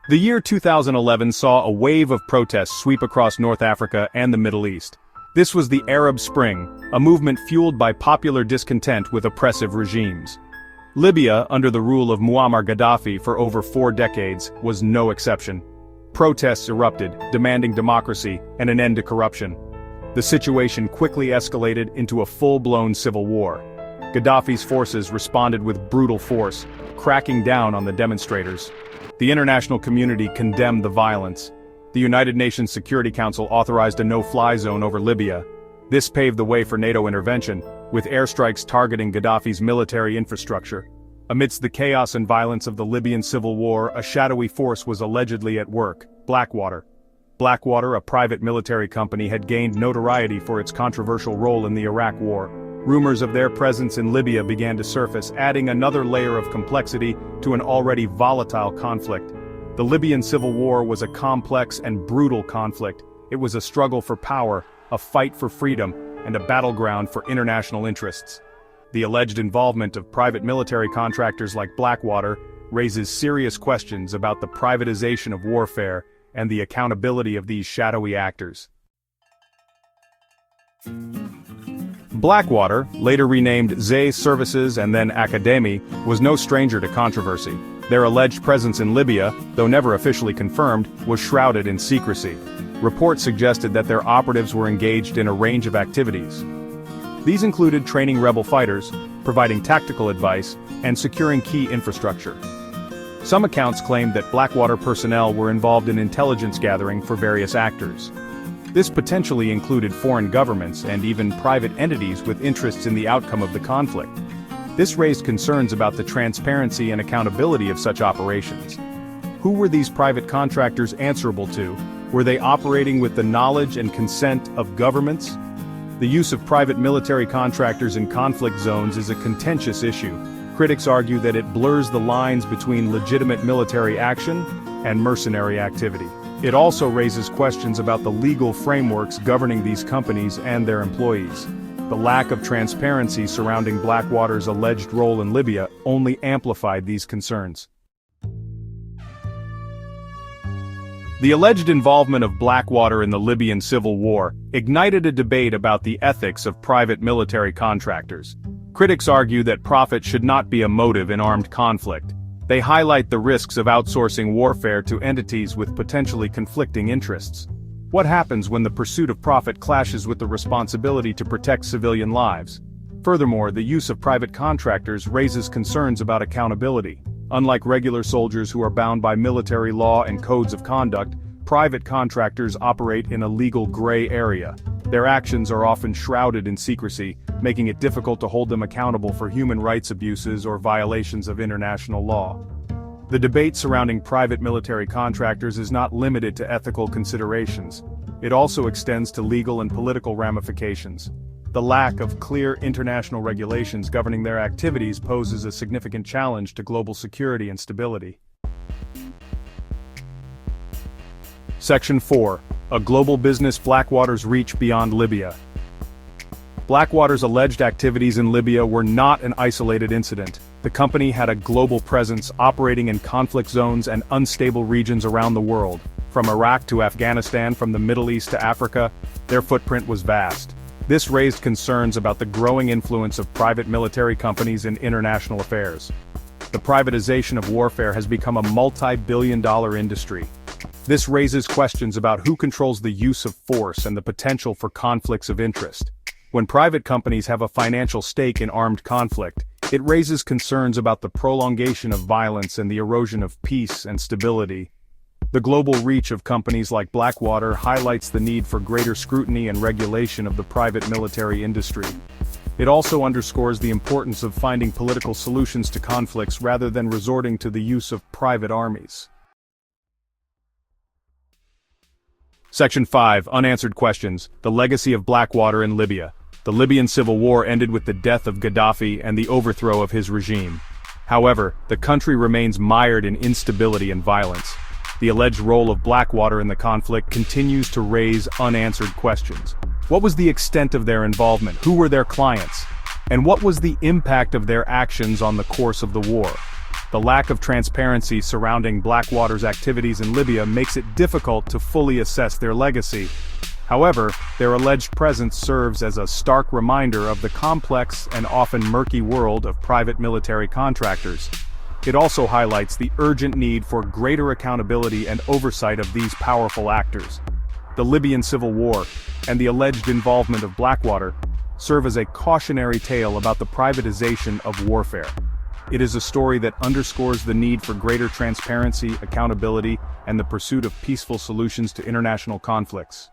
The year 2011 saw a wave of protests sweep across North Africa and the Middle East. This was the Arab Spring, a movement fueled by popular discontent with oppressive regimes. Libya, under the rule of Muammar Gaddafi for over 4 decades, was no exception. Protests erupted, demanding democracy and an end to corruption. The situation quickly escalated into a full-blown civil war. Gaddafi's forces responded with brutal force, cracking down on the demonstrators. The international community condemned the violence. The United Nations Security Council authorized a no-fly zone over Libya. This paved the way for NATO intervention, with airstrikes targeting Gaddafi's military infrastructure. Amidst the chaos and violence of the Libyan civil war, a shadowy force was allegedly at work: Blackwater. Blackwater, a private military company, had gained notoriety for its controversial role in the Iraq War. Rumors of their presence in Libya began to surface, adding another layer of complexity to an already volatile conflict. The Libyan civil war was a complex and brutal conflict. It was a struggle for power, a fight for freedom, and a battleground for international interests. The alleged involvement of private military contractors like Blackwater raises serious questions about the privatization of warfare and the accountability of these shadowy actors. Blackwater, later renamed Zay Services and then Academy, was no stranger to controversy. Their alleged presence in Libya, though never officially confirmed, was shrouded in secrecy. Reports suggested that their operatives were engaged in a range of activities. These included training rebel fighters, providing tactical advice, and securing key infrastructure. Some accounts claimed that Blackwater personnel were involved in intelligence gathering for various actors. This potentially included foreign governments and even private entities with interests in the outcome of the conflict. This raised concerns about the transparency and accountability of such operations. Who were these private contractors answerable to? Were they operating with the knowledge and consent of governments? The use of private military contractors in conflict zones is a contentious issue. Critics argue that it blurs the lines between legitimate military action and mercenary activity. It also raises questions about the legal frameworks governing these companies and their employees. The lack of transparency surrounding Blackwater's alleged role in Libya only amplified these concerns. The alleged involvement of Blackwater in the Libyan civil war ignited a debate about the ethics of private military contractors. Critics argue that profit should not be a motive in armed conflict. They highlight the risks of outsourcing warfare to entities with potentially conflicting interests. What happens when the pursuit of profit clashes with the responsibility to protect civilian lives? Furthermore, the use of private contractors raises concerns about accountability. Unlike regular soldiers who are bound by military law and codes of conduct, private contractors operate in a legal gray area. Their actions are often shrouded in secrecy, making it difficult to hold them accountable for human rights abuses or violations of international law. The debate surrounding private military contractors is not limited to ethical considerations. It also extends to legal and political ramifications. The lack of clear international regulations governing their activities poses a significant challenge to global security and stability. Section 4. A global business: Blackwater's reach beyond Libya. Blackwater's alleged activities in Libya were not an isolated incident. The company had a global presence, operating in conflict zones and unstable regions around the world. From Iraq to Afghanistan, from the Middle East to Africa, their footprint was vast. This raised concerns about the growing influence of private military companies in international affairs. The privatization of warfare has become a multi-billion-dollar industry. This raises questions about who controls the use of force and the potential for conflicts of interest. When private companies have a financial stake in armed conflict, it raises concerns about the prolongation of violence and the erosion of peace and stability. The global reach of companies like Blackwater highlights the need for greater scrutiny and regulation of the private military industry. It also underscores the importance of finding political solutions to conflicts rather than resorting to the use of private armies. Section 5. Unanswered questions: The legacy of Blackwater in Libya. The Libyan civil war ended with the death of Gaddafi and the overthrow of his regime. However, the country remains mired in instability and violence. The alleged role of Blackwater in the conflict continues to raise unanswered questions. What was the extent of their involvement? Who were their clients? And what was the impact of their actions on the course of the war? The lack of transparency surrounding Blackwater's activities in Libya makes it difficult to fully assess their legacy. However, their alleged presence serves as a stark reminder of the complex and often murky world of private military contractors. It also highlights the urgent need for greater accountability and oversight of these powerful actors. The Libyan civil war, and the alleged involvement of Blackwater, serve as a cautionary tale about the privatization of warfare. It is a story that underscores the need for greater transparency, accountability, and the pursuit of peaceful solutions to international conflicts.